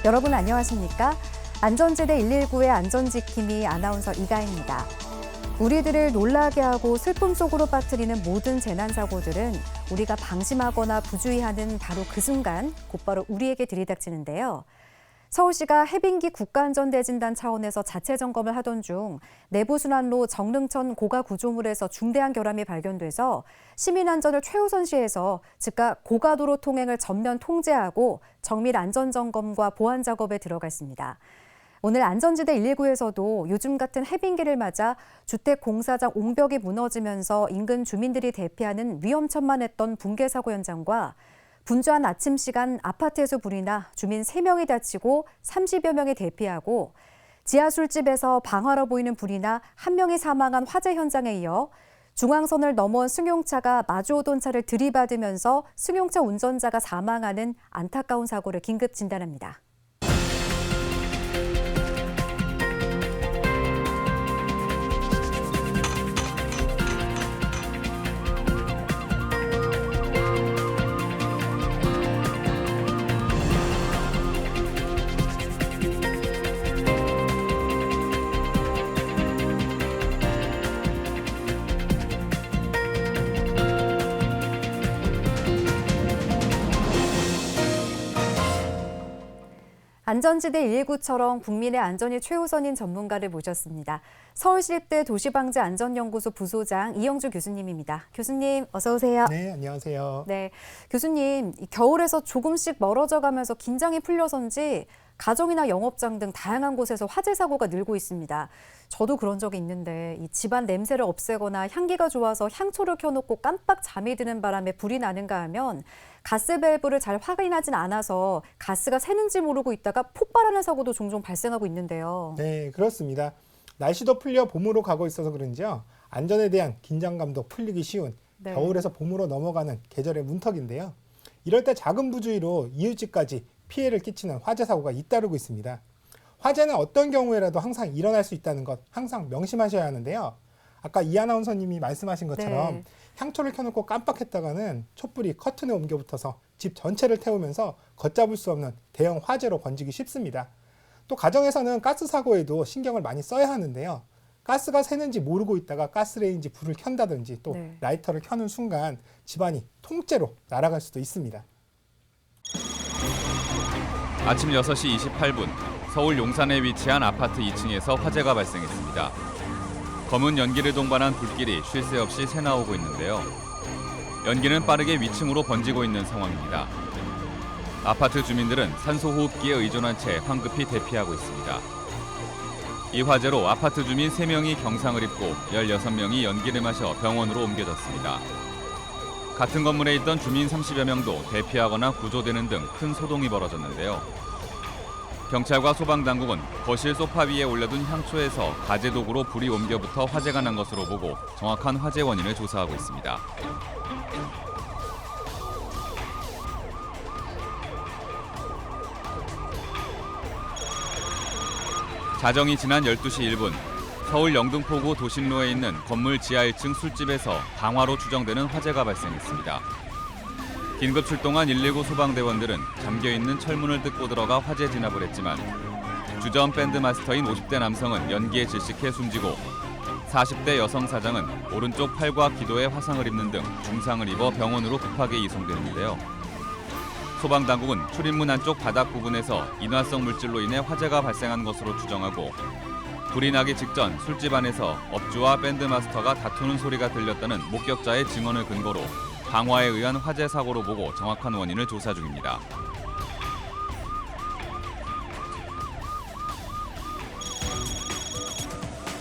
여러분 안녕하십니까? 안전지대 119의 안전지킴이 아나운서 이가입니다. 우리들을 놀라게 하고 슬픔 속으로 빠뜨리는 모든 재난사고들은 우리가 방심하거나 부주의하는 바로 그 순간 곧바로 우리에게 들이닥치는데요. 서울시가 해빙기 국가안전대진단 차원에서 자체 점검을 하던 중 내부순환로 정릉천 고가 구조물에서 중대한 결함이 발견돼서 시민안전을 최우선시해서 즉각 고가도로 통행을 전면 통제하고 정밀 안전점검과 보안 작업에 들어갔습니다. 오늘 안전지대 119에서도 요즘 같은 해빙기를 맞아 주택 공사장 옹벽이 무너지면서 인근 주민들이 대피하는 위험천만했던 붕괴 사고 현장과 분주한 아침 시간 아파트에서 불이 나 주민 3명이 다치고 30여 명이 대피하고 지하 술집에서 방화로 보이는 불이 나 1명이 사망한 화재 현장에 이어 중앙선을 넘어온 승용차가 마주오던 차를 들이받으면서 승용차 운전자가 사망하는 안타까운 사고를 긴급 진단합니다. 안전지대 119처럼 국민의 안전이 최우선인 전문가를 모셨습니다. 서울시립대 도시방재안전연구소 부소장 이영주 교수님입니다. 교수님 어서 오세요. 네, 안녕하세요. 네, 교수님 겨울에서 조금씩 멀어져 가면서 긴장이 풀려서인지 가정이나 영업장 등 다양한 곳에서 화재 사고가 늘고 있습니다. 저도 그런 적이 있는데 이 집안 냄새를 없애거나 향기가 좋아서 향초를 켜놓고 깜빡 잠이 드는 바람에 불이 나는가 하면 가스 밸브를 잘 확인하진 않아서 가스가 새는지 모르고 있다가 폭발하는 사고도 종종 발생하고 있는데요. 네, 그렇습니다. 날씨도 풀려 봄으로 가고 있어서 그런지요. 안전에 대한 긴장감도 풀리기 쉬운 겨울에서 봄으로 넘어가는 계절의 문턱인데요. 이럴 때 작은 부주의로 이웃집까지 피해를 끼치는 화재 사고가 잇따르고 있습니다. 화재는 어떤 경우에라도 항상 일어날 수 있다는 것 항상 명심하셔야 하는데요. 아까 이 아나운서님이 말씀하신 것처럼 향초를 켜놓고 깜빡했다가는 촛불이 커튼에 옮겨 붙어서 집 전체를 태우면서 걷잡을 수 없는 대형 화재로 번지기 쉽습니다. 또 가정에서는 가스 사고에도 신경을 많이 써야 하는데요. 가스가 새는지 모르고 있다가 가스레인지 불을 켠다든지 또 라이터를 켜는 순간 집안이 통째로 날아갈 수도 있습니다. 아침 6시 28분 서울 용산에 위치한 아파트 2층에서 화재가 발생했습니다. 검은 연기를 동반한 불길이 쉴 새 없이 새나오고 있는데요. 연기는 빠르게 위층으로 번지고 있는 상황입니다. 아파트 주민들은 산소호흡기에 의존한 채 황급히 대피하고 있습니다. 이 화재로 아파트 주민 3명이 경상을 입고 16명이 연기를 마셔 병원으로 옮겨졌습니다. 같은 건물에 있던 주민 30여 명도 대피하거나 구조되는 등 큰 소동이 벌어졌는데요. 경찰과 소방당국은 거실 소파 위에 올려둔 향초에서 가재 도구로 불이 옮겨붙어 화재가 난 것으로 보고 정확한 화재 원인을 조사하고 있습니다. 자정이 지난 12시 1분 서울 영등포구 도신로에 있는 건물 지하 1층 술집에서 방화로 추정되는 화재가 발생했습니다. 긴급 출동한 119 소방대원들은 잠겨있는 철문을 뜯고 들어가 화재 진압을 했지만 주전 밴드 마스터인 50대 남성은 연기에 질식해 숨지고 40대 여성 사장은 오른쪽 팔과 기도에 화상을 입는 등 중상을 입어 병원으로 급하게 이송됐는데요. 소방당국은 출입문 안쪽 바닥 부분에서 인화성 물질로 인해 화재가 발생한 것으로 추정하고 불이 나기 직전 술집 안에서 업주와 밴드 마스터가 다투는 소리가 들렸다는 목격자의 증언을 근거로 방화에 의한 화재 사고로 보고 정확한 원인을 조사 중입니다.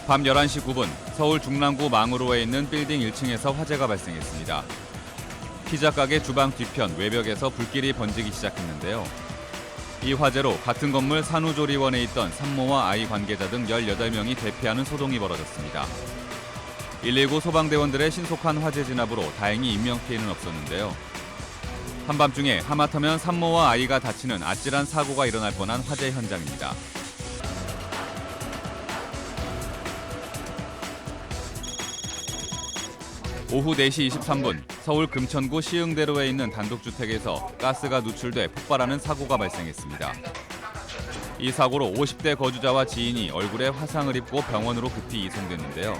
밤 11시 9분 서울 중랑구 망우로에 있는 빌딩 1층에서 화재가 발생했습니다. 피자 가게 주방 뒤편 외벽에서 불길이 번지기 시작했는데요. 이 화재로 같은 건물 산후조리원에 있던 산모와 아이 관계자 등 18명이 대피하는 소동이 벌어졌습니다. 119 소방대원들의 신속한 화재 진압으로 다행히 인명피해는 없었는데요. 한밤중에 하마터면 산모와 아이가 다치는 아찔한 사고가 일어날 뻔한 화재 현장입니다. 오후 4시 23분 서울 금천구 시흥대로에 있는 단독주택에서 가스가 누출돼 폭발하는 사고가 발생했습니다. 이 사고로 50대 거주자와 지인이 얼굴에 화상을 입고 병원으로 급히 이송됐는데요.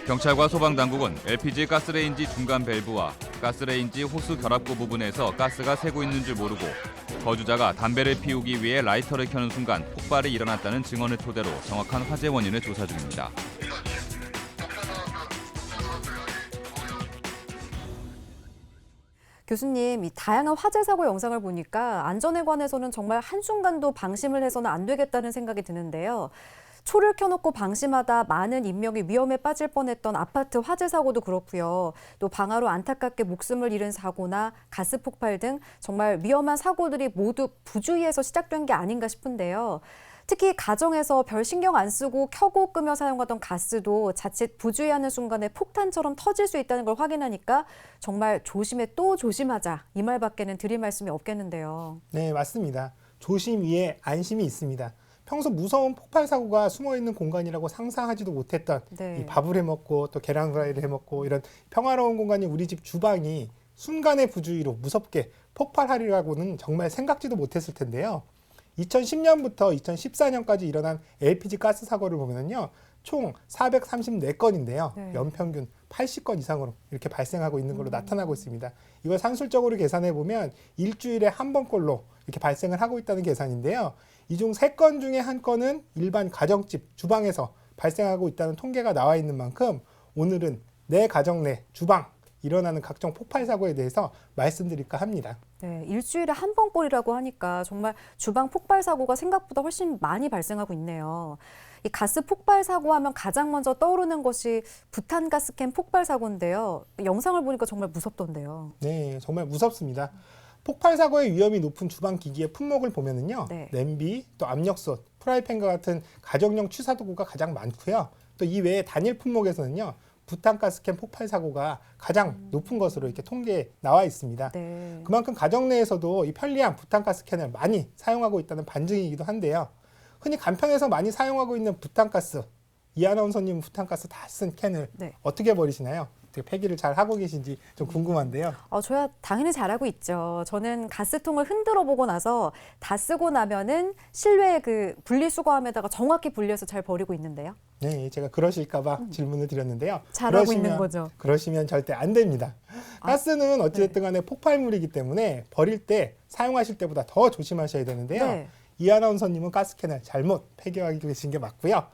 경찰과 소방당국은 LPG 가스레인지 중간 밸브와 가스레인지 호스 결합구 부분에서 가스가 새고 있는 줄 모르고 거주자가 담배를 피우기 위해 라이터를 켜는 순간 폭발이 일어났다는 증언을 토대로 정확한 화재 원인을 조사 중입니다. 교수님, 이 다양한 화재 사고 영상을 보니까 안전에 관해서는 정말 한순간도 방심을 해서는 안 되겠다는 생각이 드는데요. 초를 켜놓고 방심하다 많은 인명이 위험에 빠질 뻔했던 아파트 화재 사고도 그렇고요. 또 방화로 안타깝게 목숨을 잃은 사고나 가스 폭발 등 정말 위험한 사고들이 모두 부주의에서 시작된 게 아닌가 싶은데요. 특히 가정에서 별 신경 안 쓰고 켜고 끄며 사용하던 가스도 자칫 부주의하는 순간에 폭탄처럼 터질 수 있다는 걸 확인하니까 정말 조심해 또 조심하자, 이 말밖에는 드릴 말씀이 없겠는데요. 네, 맞습니다. 조심 위에 안심이 있습니다. 평소 무서운 폭발 사고가 숨어 있는 공간이라고 상상하지도 못했던 네. 이 밥을 해 먹고 또 계란 후라이를 해 먹고 이런 평화로운 공간이 우리 집 주방이 순간의 부주의로 무섭게 폭발하리라고는 정말 생각지도 못했을 텐데요. 2010년부터 2014년까지 일어난 LPG 가스 사고를 보면요, 총 434건인데요. 네. 연평균 80건 이상으로 이렇게 발생하고 있는 걸로 나타나고 있습니다. 이걸 산술적으로 계산해 보면 일주일에 한 번꼴로 이렇게 발생을 하고 있다는 계산인데요. 이 중 3건 중에 1건은 일반 가정집 주방에서 발생하고 있다는 통계가 나와 있는 만큼 오늘은 내 가정 내 주방 일어나는 각종 폭발 사고에 대해서 말씀드릴까 합니다. 네, 일주일에 한 번꼴이라고 하니까 정말 주방 폭발 사고가 생각보다 훨씬 많이 발생하고 있네요. 이 가스 폭발 사고 하면 가장 먼저 떠오르는 것이 부탄가스캔 폭발 사고인데요. 영상을 보니까 정말 무섭던데요. 네, 정말 무섭습니다. 폭발 사고의 위험이 높은 주방 기기의 품목을 보면은요, 네. 냄비, 또 압력솥, 프라이팬과 같은 가정용 취사 도구가 가장 많고요. 또 이 외에 단일 품목에서는요, 부탄가스캔 폭발 사고가 가장 높은 것으로 이렇게 통계에 나와 있습니다. 네. 그만큼 가정 내에서도 이 편리한 부탄가스캔을 많이 사용하고 있다는 반증이기도 한데요. 흔히 간편해서 많이 사용하고 있는 부탄가스, 이 아나운서님 부탄가스 다 쓴 캔을 네. 어떻게 버리시나요? 어떻게 폐기를 잘 하고 계신지 좀 궁금한데요. 저야 당연히 잘하고 있죠. 저는 가스통을 흔들어 보고 나서 다 쓰고 나면은 실외 그 분리수거함에다가 정확히 분리해서 잘 버리고 있는데요. 네, 제가 그러실까봐 질문을 드렸는데요. 잘하고 있는 거죠. 그러시면 절대 안 됩니다. 가스는 어찌됐든 간에 폭발물이기 때문에 버릴 때 사용하실 때보다 더 조심하셔야 되는데요. 네. 이 아나운서님은 가스캔을 잘못 폐기하고 계신 게 맞고요.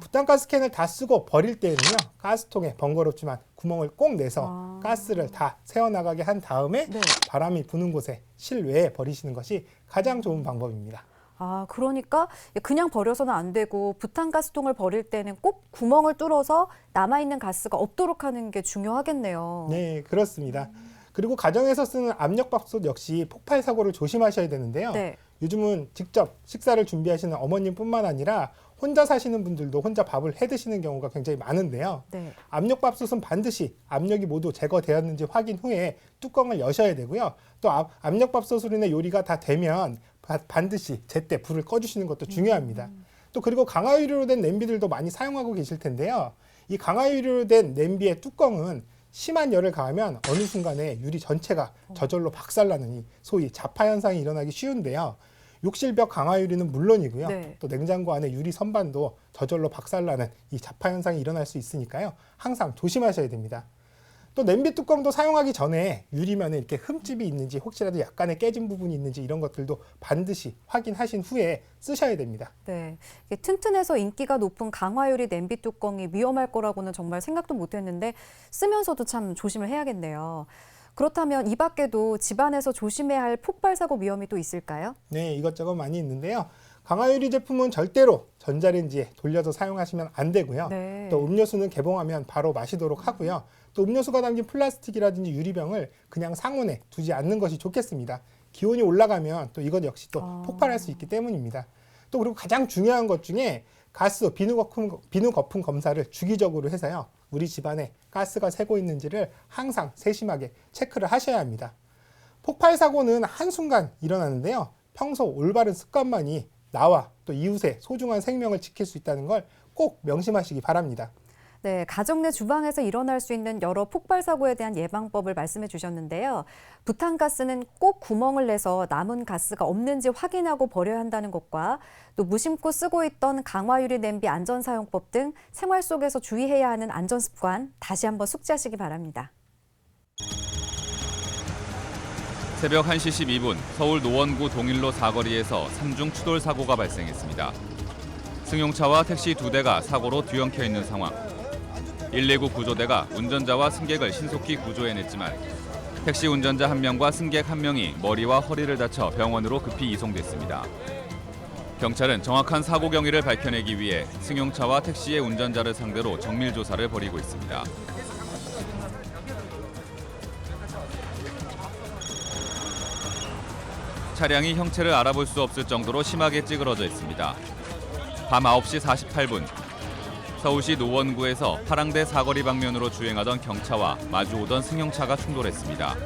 부탄가스캔을 다 쓰고 버릴 때는요, 가스통에 번거롭지만 구멍을 꼭 내서 가스를 다 새어나가게 한 다음에 네. 바람이 부는 곳에 실외에 버리시는 것이 가장 좋은 방법입니다. 그러니까 그냥 버려서는 안 되고 부탄가스통을 버릴 때는 꼭 구멍을 뚫어서 남아있는 가스가 없도록 하는 게 중요하겠네요. 네, 그렇습니다. 그리고 가정에서 쓰는 압력밥솥 역시 폭발 사고를 조심하셔야 되는데요. 네. 요즘은 직접 식사를 준비하시는 어머님뿐만 아니라 혼자 사시는 분들도 혼자 밥을 해 드시는 경우가 굉장히 많은데요. 네. 압력밥솥은 반드시 압력이 모두 제거되었는지 확인 후에 뚜껑을 여셔야 되고요. 또 압력밥솥으로 인해 요리가 다 되면 반드시 제때 불을 꺼주시는 것도 중요합니다. 또 그리고 강화유리로 된 냄비들도 많이 사용하고 계실 텐데요. 이 강화유리로 된 냄비의 뚜껑은 심한 열을 가하면 어느 순간에 유리 전체가 저절로 박살나는 이 소위 자파 현상이 일어나기 쉬운데요. 욕실벽 강화유리는 물론이고요. 네. 또 냉장고 안에 유리 선반도 저절로 박살나는 이 자파 현상이 일어날 수 있으니까요. 항상 조심하셔야 됩니다. 또 냄비 뚜껑도 사용하기 전에 유리면에 이렇게 흠집이 있는지 혹시라도 약간의 깨진 부분이 있는지 이런 것들도 반드시 확인하신 후에 쓰셔야 됩니다. 네, 이게 튼튼해서 인기가 높은 강화유리 냄비 뚜껑이 위험할 거라고는 정말 생각도 못했는데 쓰면서도 참 조심을 해야겠네요. 그렇다면 이 밖에도 집안에서 조심해야 할 폭발 사고 위험이 또 있을까요? 네, 이것저것 많이 있는데요. 강화유리 제품은 절대로 전자레인지에 돌려서 사용하시면 안 되고요. 네. 또 음료수는 개봉하면 바로 마시도록 하고요. 또 음료수가 담긴 플라스틱이라든지 유리병을 그냥 상온에 두지 않는 것이 좋겠습니다. 기온이 올라가면 또 이것 역시 또 폭발할 수 있기 때문입니다. 또 그리고 가장 중요한 것 중에 가스 비누 거품 검사를 주기적으로 해서요. 우리 집안에 가스가 새고 있는지를 항상 세심하게 체크를 하셔야 합니다. 폭발 사고는 한순간 일어나는데요. 평소 올바른 습관만이 나와 또 이웃의 소중한 생명을 지킬 수 있다는 걸 꼭 명심하시기 바랍니다. 네, 가정 내 주방에서 일어날 수 있는 여러 폭발 사고에 대한 예방법을 말씀해 주셨는데요. 부탄가스는 꼭 구멍을 내서 남은 가스가 없는지 확인하고 버려야 한다는 것과 또 무심코 쓰고 있던 강화유리 냄비 안전사용법 등 생활 속에서 주의해야 하는 안전습관 다시 한번 숙지하시기 바랍니다. 새벽 1시 12분 서울 노원구 동일로 사거리에서 3중 추돌 사고가 발생했습니다. 승용차와 택시 2대가 사고로 뒤엉켜 있는 상황. 119 구조대가 운전자와 승객을 신속히 구조해냈지만 택시 운전자 1명과 승객 1명이 머리와 허리를 다쳐 병원으로 급히 이송됐습니다. 경찰은 정확한 사고 경위를 밝혀내기 위해 승용차와 택시의 운전자를 상대로 정밀 조사를 벌이고 있습니다. 차량이 형체를 알아볼 수 없을 정도로 심하게 찌그러져 있습니다. 밤 9시 48분 서울시 노원구에서 파랑대 사거리 방면으로 주행하던 경차와 마주오던 승용차가 충돌했습니다.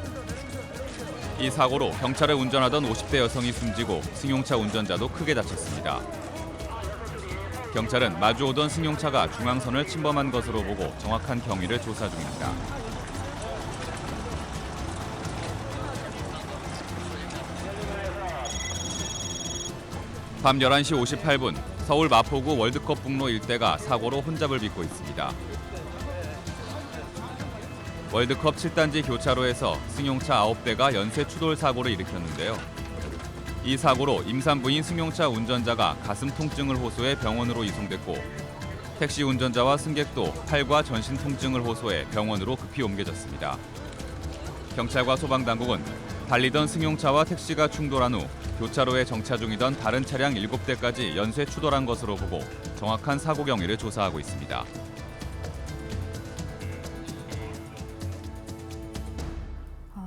이 사고로 경차를 운전하던 50대 여성이 숨지고 승용차 운전자도 크게 다쳤습니다. 경찰은 마주오던 승용차가 중앙선을 침범한 것으로 보고 정확한 경위를 조사 중입니다. 밤 11시 58분 서울 마포구 월드컵 북로 일대가 사고로 혼잡을 빚고 있습니다. 월드컵 7단지 교차로에서 승용차 9대가 연쇄 추돌 사고를 일으켰는데요. 이 사고로 임산부인 승용차 운전자가 가슴 통증을 호소해 병원으로 이송됐고 택시 운전자와 승객도 팔과 전신 통증을 호소해 병원으로 급히 옮겨졌습니다. 경찰과 소방당국은 달리던 승용차와 택시가 충돌한 후 교차로에 정차 중이던 다른 차량 7대까지 연쇄 추돌한 것으로 보고 정확한 사고 경위를 조사하고 있습니다.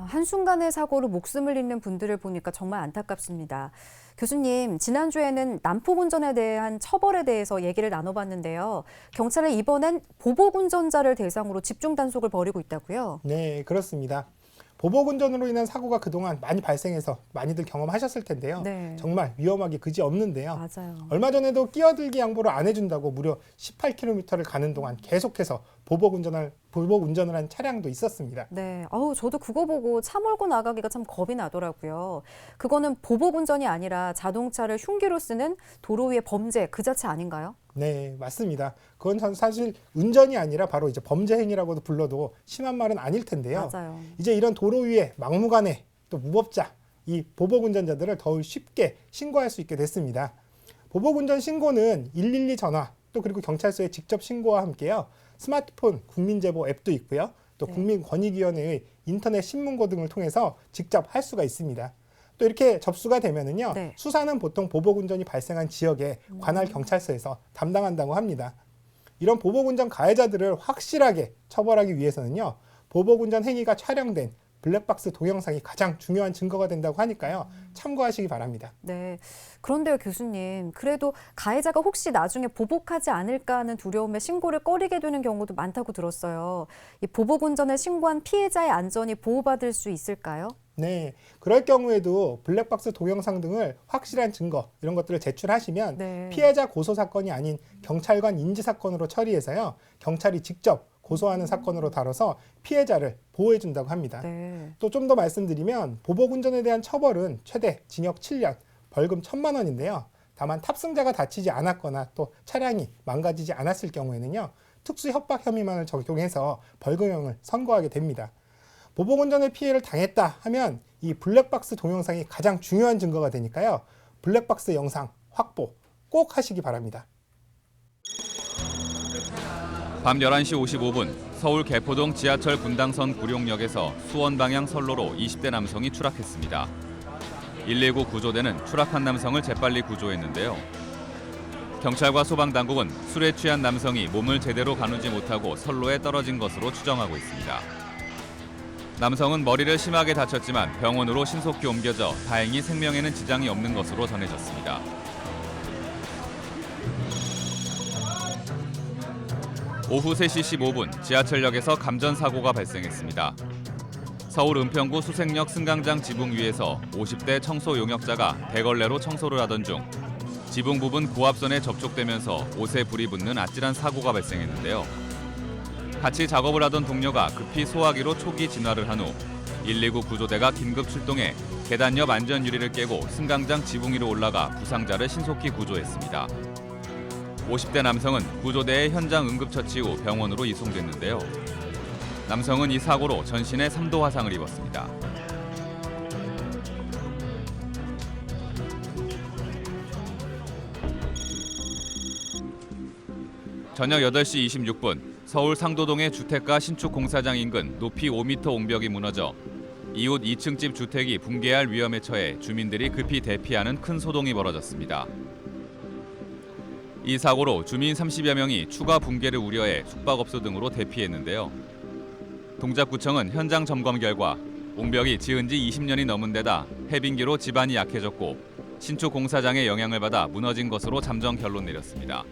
한순간의 사고로 목숨을 잃는 분들을 보니까 정말 안타깝습니다. 교수님, 지난주에는 난폭 운전에 대한 처벌에 대해서 얘기를 나눠봤는데요. 경찰은 이번엔 보복 운전자를 대상으로 집중 단속을 벌이고 있다고요? 네, 그렇습니다. 보복 운전으로 인한 사고가 그동안 많이 발생해서 많이들 경험하셨을 텐데요. 네. 정말 위험하기 그지없는데요. 맞아요. 얼마 전에도 끼어들기 양보를 안 해준다고 무려 18km를 가는 동안 계속해서 보복 운전을 한 차량도 있었습니다. 네, 저도 그거 보고 차 몰고 나가기가 참 겁이 나더라고요. 그거는 보복 운전이 아니라 자동차를 흉기로 쓰는 도로 위의 범죄 그 자체 아닌가요? 네, 맞습니다. 그건 사실 운전이 아니라 바로 이제 범죄 행위라고도 불러도 심한 말은 아닐 텐데요. 맞아요. 이제 이런 도로 위에 막무가내 또 무법자, 이 보복 운전자들을 더 쉽게 신고할 수 있게 됐습니다. 보복 운전 신고는 112 전화, 또 그리고 경찰서에 직접 신고와 함께요. 스마트폰 국민제보 앱도 있고요. 또 네. 국민권익위원회의 인터넷 신문고 등을 통해서 직접 할 수가 있습니다. 또 이렇게 접수가 되면은요, 네. 수사는 보통 보복운전이 발생한 지역의 관할 경찰서에서 담당한다고 합니다. 이런 보복운전 가해자들을 확실하게 처벌하기 위해서는요, 보복운전 행위가 촬영된 블랙박스 동영상이 가장 중요한 증거가 된다고 하니까요, 참고하시기 바랍니다. 네. 그런데요, 교수님. 그래도 가해자가 혹시 나중에 보복하지 않을까 하는 두려움에 신고를 꺼리게 되는 경우도 많다고 들었어요. 이 보복 운전을 신고한 피해자의 안전이 보호받을 수 있을까요? 네, 그럴 경우에도 블랙박스 동영상 등을 확실한 증거 이런 것들을 제출하시면 네. 피해자 고소 사건이 아닌 경찰관 인지 사건으로 처리해서요, 경찰이 직접 고소하는 사건으로 다뤄서 피해자를 보호해 준다고 합니다. 네. 또 좀 더 말씀드리면 보복 운전에 대한 처벌은 최대 징역 7년, 벌금 1,000만 원인데요. 다만 탑승자가 다치지 않았거나 또 차량이 망가지지 않았을 경우에는요, 특수 협박 혐의만을 적용해서 벌금형을 선고하게 됩니다. 보복 운전의 피해를 당했다 하면 이 블랙박스 동영상이 가장 중요한 증거가 되니까요, 블랙박스 영상 확보 꼭 하시기 바랍니다. 밤 11시 55분 서울 개포동 지하철 분당선 구룡역에서 수원 방향 선로로 20대 남성이 추락했습니다. 119 구조대는 추락한 남성을 재빨리 구조했는데요. 경찰과 소방당국은 술에 취한 남성이 몸을 제대로 가누지 못하고 선로에 떨어진 것으로 추정하고 있습니다. 남성은 머리를 심하게 다쳤지만 병원으로 신속히 옮겨져 다행히 생명에는 지장이 없는 것으로 전해졌습니다. 오후 3시 15분 지하철역에서 감전사고가 발생했습니다. 서울 은평구 수색역 승강장 지붕 위에서 50대 청소 용역자가 대걸레로 청소를 하던 중 지붕 부분 고압선에 접촉되면서 옷에 불이 붙는 아찔한 사고가 발생했는데요. 같이 작업을 하던 동료가 급히 소화기로 초기 진화를 한 후 119 구조대가 긴급 출동해 계단 옆 안전 유리를 깨고 승강장 지붕 위로 올라가 부상자를 신속히 구조했습니다. 50대 남성은 구조대의 현장 응급처치 후 병원으로 이송됐는데요. 남성은 이 사고로 전신에 3도 화상을 입었습니다. 저녁 8시 26분 서울 상도동의 주택가 신축 공사장 인근 높이 5m 옹벽이 무너져 이웃 2층 집 주택이 붕괴할 위험에 처해 주민들이 급히 대피하는 큰 소동이 벌어졌습니다. 이 사고로 주민 30여 명이 추가 붕괴를 우려해 숙박업소 등으로 대피했는데요. 동작구청은 현장 점검 결과 옹벽이 지은 지 20년이 넘은 데다 해빙기로 집안이 약해졌고 신축 공사장의 영향을 받아 무너진 것으로 잠정 결론 내렸습니다.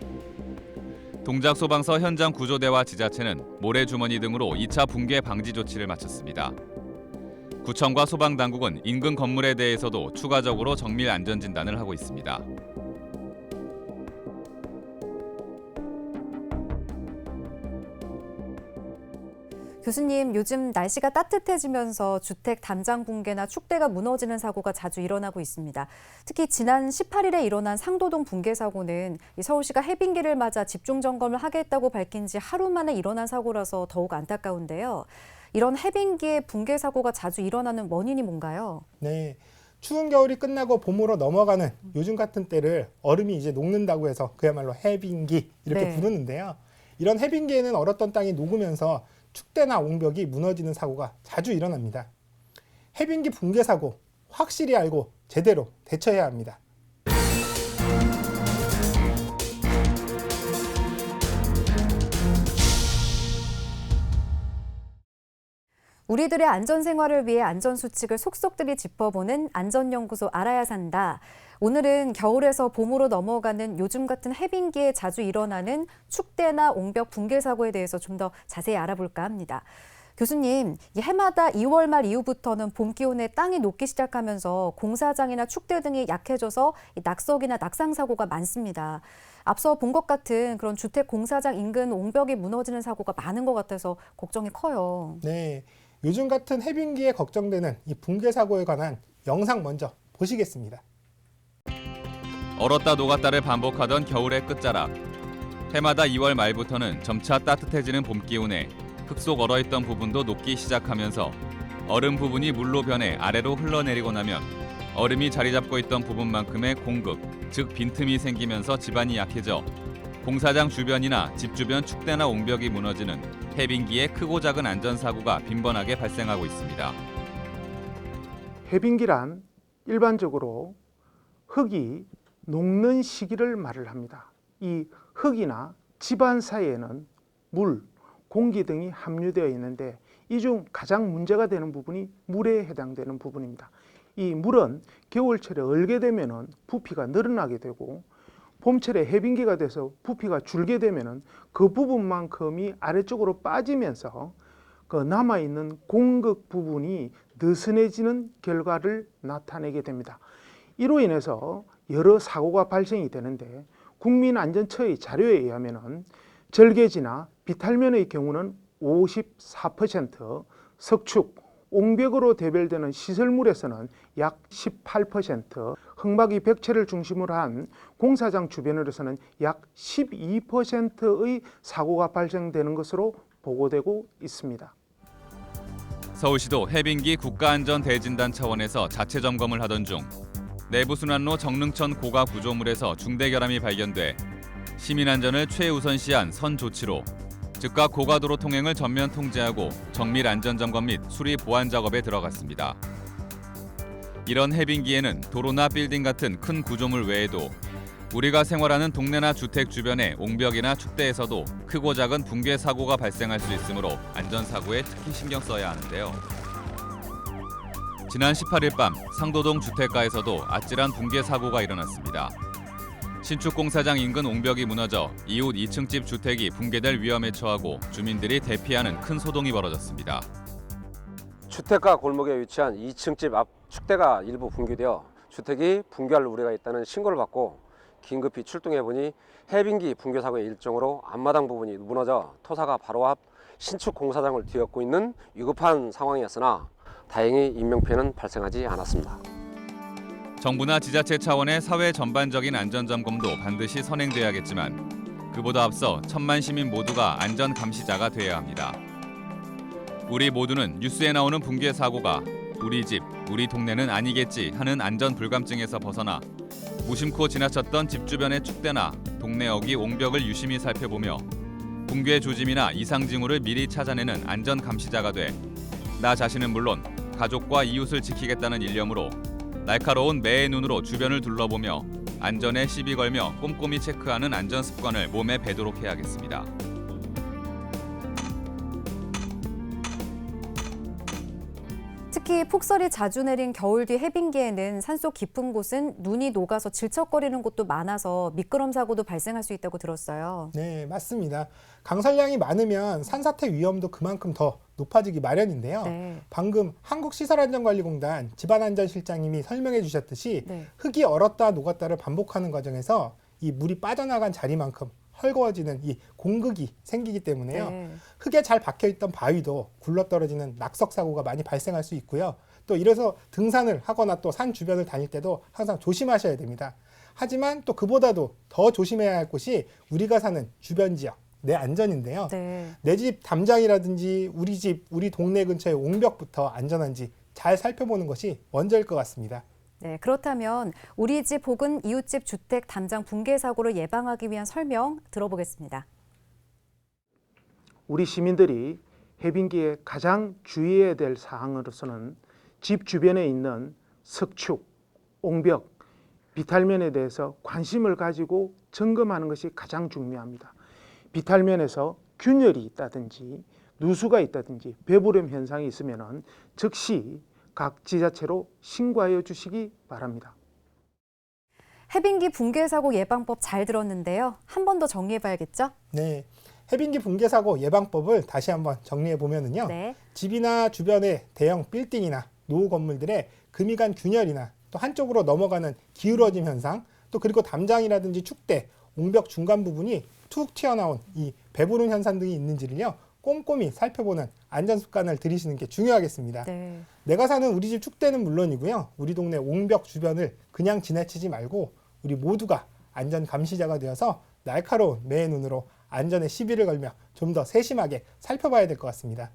동작소방서 현장 구조대와 지자체는 모래주머니 등으로 2차 붕괴 방지 조치를 마쳤습니다. 구청과 소방당국은 인근 건물에 대해서도 추가적으로 정밀 안전진단을 하고 있습니다. 교수님, 요즘 날씨가 따뜻해지면서 주택 담장 붕괴나 축대가 무너지는 사고가 자주 일어나고 있습니다. 특히 지난 18일에 일어난 상도동 붕괴 사고는 서울시가 해빙기를 맞아 집중 점검을 하겠다고 밝힌 지 하루 만에 일어난 사고라서 더욱 안타까운데요. 이런 해빙기의 붕괴 사고가 자주 일어나는 원인이 뭔가요? 네, 추운 겨울이 끝나고 봄으로 넘어가는 요즘 같은 때를 얼음이 이제 녹는다고 해서 그야말로 해빙기 이렇게 네. 부르는데요. 이런 해빙기에는 얼었던 땅이 녹으면서 축대나 옹벽이 무너지는 사고가 자주 일어납니다. 해빙기 붕괴 사고 확실히 알고 제대로 대처해야 합니다. 우리들의 안전생활을 위해 안전수칙을 속속들이 짚어보는 안전연구소 알아야 산다. 오늘은 겨울에서 봄으로 넘어가는 요즘 같은 해빙기에 자주 일어나는 축대나 옹벽 붕괴 사고에 대해서 좀 더 자세히 알아볼까 합니다. 교수님, 해마다 2월 말 이후부터는 봄 기온에 땅이 녹기 시작하면서 공사장이나 축대 등이 약해져서 낙석이나 낙상 사고가 많습니다. 앞서 본 것 같은 그런 주택 공사장 인근 옹벽이 무너지는 사고가 많은 것 같아서 걱정이 커요. 네, 요즘 같은 해빙기에 걱정되는 이 붕괴 사고에 관한 영상 먼저 보시겠습니다. 얼었다 녹았다를 반복하던 겨울의 끝자락. 해마다 2월 말부터는 점차 따뜻해지는 봄 기온에 흙 속 얼어있던 부분도 녹기 시작하면서 얼음 부분이 물로 변해 아래로 흘러내리고 나면 얼음이 자리 잡고 있던 부분만큼의 공급, 즉 빈틈이 생기면서 집안이 약해져 공사장 주변이나 집 주변 축대나 옹벽이 무너지는 해빙기의 크고 작은 안전사고가 빈번하게 발생하고 있습니다. 해빙기란 일반적으로 흙이 녹는 시기를 말을 합니다. 이 흙이나 집안 사이에는 물, 공기 등이 함유되어 있는데 이 중 가장 문제가 되는 부분이 물에 해당되는 부분입니다. 이 물은 겨울철에 얼게 되면 부피가 늘어나게 되고 봄철에 해빙기가 돼서 부피가 줄게 되면 그 부분만큼이 아래쪽으로 빠지면서 그 남아있는 공극 부분이 느슨해지는 결과를 나타내게 됩니다. 이로 인해서 여러 사고가 발생이 되는데 국민안전처의 자료에 의하면 절개지나 비탈면의 경우는 54%, 석축, 옹벽으로 대별되는 시설물에서는 약 18%, 흙막이 벽체를 중심으로 한 공사장 주변으로서는 약 12%의 사고가 발생되는 것으로 보고되고 있습니다. 서울시도 해빙기 국가안전대진단 차원에서 자체 점검을 하던 중 내부순환로 정릉천 고가 구조물에서 중대 결함이 발견돼 시민안전을 최우선시한 선 조치로 즉각 고가도로 통행을 전면 통제하고 정밀 안전점검 및 수리 보완 작업에 들어갔습니다. 이런 해빙기에는 도로나 빌딩 같은 큰 구조물 외에도 우리가 생활하는 동네나 주택 주변의 옹벽이나 축대에서도 크고 작은 붕괴 사고가 발생할 수 있으므로 안전사고에 특히 신경 써야 하는데요. 지난 18일 밤 상도동 주택가에서도 아찔한 붕괴 사고가 일어났습니다. 신축 공사장 인근 옹벽이 무너져 이웃 2층 집 주택이 붕괴될 위험에 처하고 주민들이 대피하는 큰 소동이 벌어졌습니다. 주택가 골목에 위치한 2층 집 앞 축대가 일부 붕괴되어 주택이 붕괴할 우려가 있다는 신고를 받고 긴급히 출동해 보니 해빙기 붕괴 사고의 일정으로 앞마당 부분이 무너져 토사가 바로 앞 신축 공사장을 뒤엎고 있는 위급한 상황이었으나 다행히 인명피해는 발생하지 않았습니다. 정부나 지자체 차원의 사회 전반적인 안전점검도 반드시 선행돼야겠지만 그보다 앞서 천만 시민 모두가 안전 감시자가 돼야 합니다. 우리 모두는 뉴스에 나오는 붕괴 사고가 우리 집, 우리 동네는 아니겠지 하는 안전 불감증에서 벗어나 무심코 지나쳤던 집 주변의 축대나 동네 어귀 옹벽을 유심히 살펴보며 붕괴 조짐이나 이상 징후를 미리 찾아내는 안전 감시자가 돼 나 자신은 물론 가족과 이웃을 지키겠다는 일념으로 날카로운 매의 눈으로 주변을 둘러보며 안전에 시비 걸며 꼼꼼히 체크하는 안전 습관을 몸에 배도록 해야겠습니다. 특히 폭설이 자주 내린 겨울 뒤 해빙기에는 산속 깊은 곳은 눈이 녹아서 질척거리는 곳도 많아서 미끄럼 사고도 발생할 수 있다고 들었어요. 네, 맞습니다. 강설량이 많으면 산사태 위험도 그만큼 더 높아지기 마련인데요. 네. 방금 한국시설안전관리공단 집안안전실장님이 설명해 주셨듯이 네. 흙이 얼었다 녹았다를 반복하는 과정에서 이 물이 빠져나간 자리만큼 헐거워지는 이 공극이 생기기 때문에요. 네. 흙에 잘 박혀있던 바위도 굴러떨어지는 낙석 사고가 많이 발생할 수 있고요. 또 이래서 등산을 하거나 또 산 주변을 다닐 때도 항상 조심하셔야 됩니다. 하지만 또 그보다도 더 조심해야 할 곳이 우리가 사는 주변 지역, 내 안전인데요. 네. 내 집 담장이라든지 우리 집, 우리 동네 근처의 옹벽부터 안전한지 잘 살펴보는 것이 먼저일 것 같습니다. 네, 그렇다면 우리 집 혹은 이웃집 주택 담장 붕괴 사고를 예방하기 위한 설명 들어보겠습니다. 우리 시민들이 해빙기에 가장 주의해야 될 사항으로서는 집 주변에 있는 석축, 옹벽, 비탈면에 대해서 관심을 가지고 점검하는 것이 가장 중요합니다. 비탈면에서 균열이 있다든지 누수가 있다든지 배부름 현상이 있으면 즉시 각 지자체로 신고하여 주시기 바랍니다. 해빙기 붕괴 사고 예방법 잘 들었는데요. 한 번 더 정리해 봐야겠죠? 네, 해빙기 붕괴 사고 예방법을 다시 한번 정리해 보면은요. 네. 집이나 주변의 대형 빌딩이나 노후 건물들의 금이 간 균열이나 또 한쪽으로 넘어가는 기울어짐 현상, 또 그리고 담장이라든지 축대, 옹벽 중간 부분이 툭 튀어나온 이 배부른 현상 등이 있는지를요. 꼼꼼히 살펴보는 안전 습관을 들이시는 게 중요하겠습니다. 네. 내가 사는 우리 집 축대는 물론이고요. 우리 동네 옹벽 주변을 그냥 지나치지 말고 우리 모두가 안전 감시자가 되어서 날카로운 매의 눈으로 안전에 시비를 걸며 좀 더 세심하게 살펴봐야 될 것 같습니다.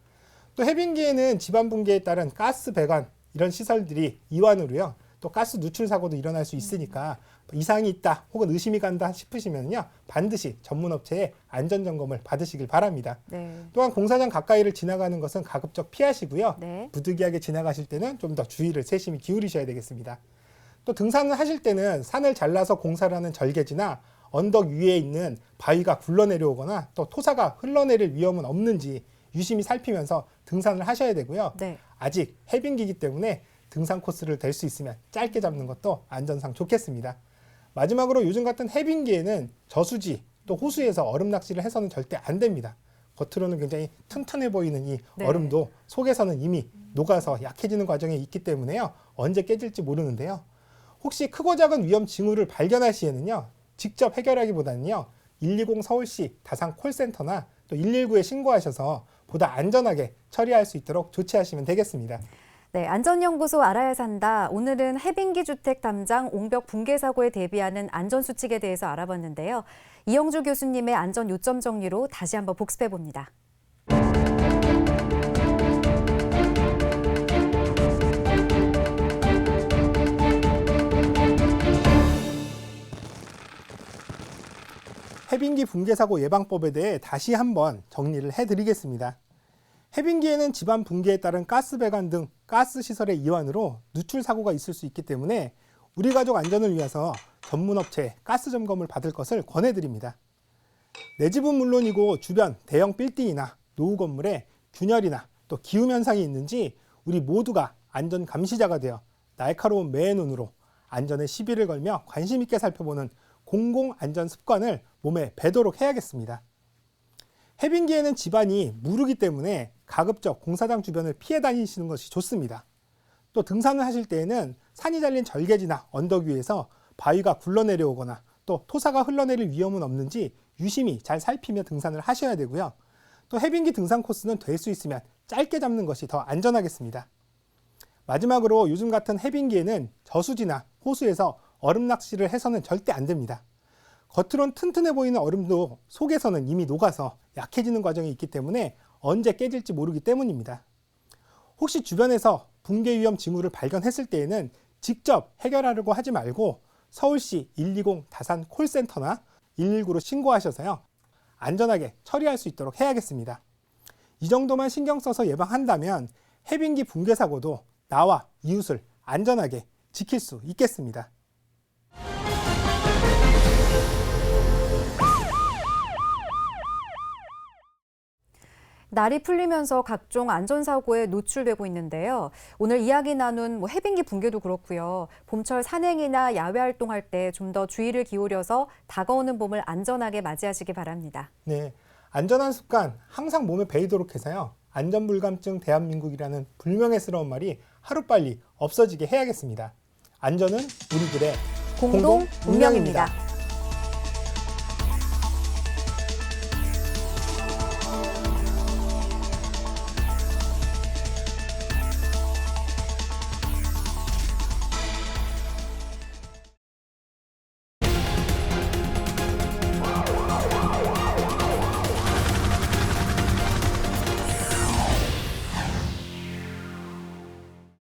또 해빙기에는 집안 붕괴에 따른 가스 배관 이런 시설들이 이완으로요. 또 가스 누출 사고도 일어날 수 있으니까 이상이 있다 혹은 의심이 간다 싶으시면요. 반드시 전문 업체의 안전 점검을 받으시길 바랍니다. 네. 또한 공사장 가까이를 지나가는 것은 가급적 피하시고요. 네. 부득이하게 지나가실 때는 좀 더 주의를 세심히 기울이셔야 되겠습니다. 또 등산을 하실 때는 산을 잘라서 공사를 하는 절개지나 언덕 위에 있는 바위가 굴러내려오거나 또 토사가 흘러내릴 위험은 없는지 유심히 살피면서 등산을 하셔야 되고요. 네. 아직 해빙기이기 때문에 등산 코스를 될 수 있으면 짧게 잡는 것도 안전상 좋겠습니다. 마지막으로 요즘 같은 해빙기에는 저수지 또 호수에서 얼음 낚시를 해서는 절대 안 됩니다. 겉으로는 굉장히 튼튼해 보이는 이 네. 얼음도 속에서는 이미 녹아서 약해지는 과정에 있기 때문에요. 언제 깨질지 모르는데요. 혹시 크고 작은 위험 징후를 발견할 시에는요. 직접 해결하기보다는요. 120 서울시 다산 콜센터나 또 119에 신고하셔서 보다 안전하게 처리할 수 있도록 조치하시면 되겠습니다. 네, 안전연구소 알아야 산다. 오늘은 해빙기 주택 담장 옹벽 붕괴 사고에 대비하는 안전 수칙에 대해서 알아봤는데요. 이영주 교수님의 안전 요점 정리로 다시 한번 복습해 봅니다. 해빙기 붕괴 사고 예방법에 대해 다시 한번 정리를 해드리겠습니다. 해빙기에는 집안 붕괴에 따른 가스 배관 등 가스 시설의 이완으로 누출 사고가 있을 수 있기 때문에 우리 가족 안전을 위해서 전문 업체의 가스 점검을 받을 것을 권해드립니다. 내 집은 물론이고 주변 대형 빌딩이나 노후 건물에 균열이나 또 기움 현상이 있는지 우리 모두가 안전 감시자가 되어 날카로운 매의 눈으로 안전에 시비를 걸며 관심 있게 살펴보는 공공 안전 습관을 몸에 배도록 해야겠습니다. 해빙기에는 집안이 무르기 때문에 가급적 공사장 주변을 피해 다니시는 것이 좋습니다. 또 등산을 하실 때에는 산이 잘린 절개지나 언덕 위에서 바위가 굴러내려오거나 또 토사가 흘러내릴 위험은 없는지 유심히 잘 살피며 등산을 하셔야 되고요. 또 해빙기 등산 코스는 될 수 있으면 짧게 잡는 것이 더 안전하겠습니다. 마지막으로 요즘 같은 해빙기에는 저수지나 호수에서 얼음 낚시를 해서는 절대 안 됩니다. 겉으론 튼튼해 보이는 얼음도 속에서는 이미 녹아서 약해지는 과정이 있기 때문에 언제 깨질지 모르기 때문입니다. 혹시 주변에서 붕괴 위험 징후를 발견했을 때에는 직접 해결하려고 하지 말고 서울시 120 다산 콜센터나 119로 신고하셔서요, 안전하게 처리할 수 있도록 해야겠습니다. 이 정도만 신경 써서 예방한다면 해빙기 붕괴 사고도 나와 이웃을 안전하게 지킬 수 있겠습니다. 날이 풀리면서 각종 안전사고에 노출되고 있는데요. 오늘 이야기 나눈 해빙기 붕괴도 그렇고요. 봄철 산행이나 야외 활동할 때 좀 더 주의를 기울여서 다가오는 봄을 안전하게 맞이하시기 바랍니다. 네, 안전한 습관 항상 몸에 배이도록 해서요, 안전불감증 대한민국이라는 불명예스러운 말이 하루빨리 없어지게 해야겠습니다. 안전은 우리들의 공동 운명입니다.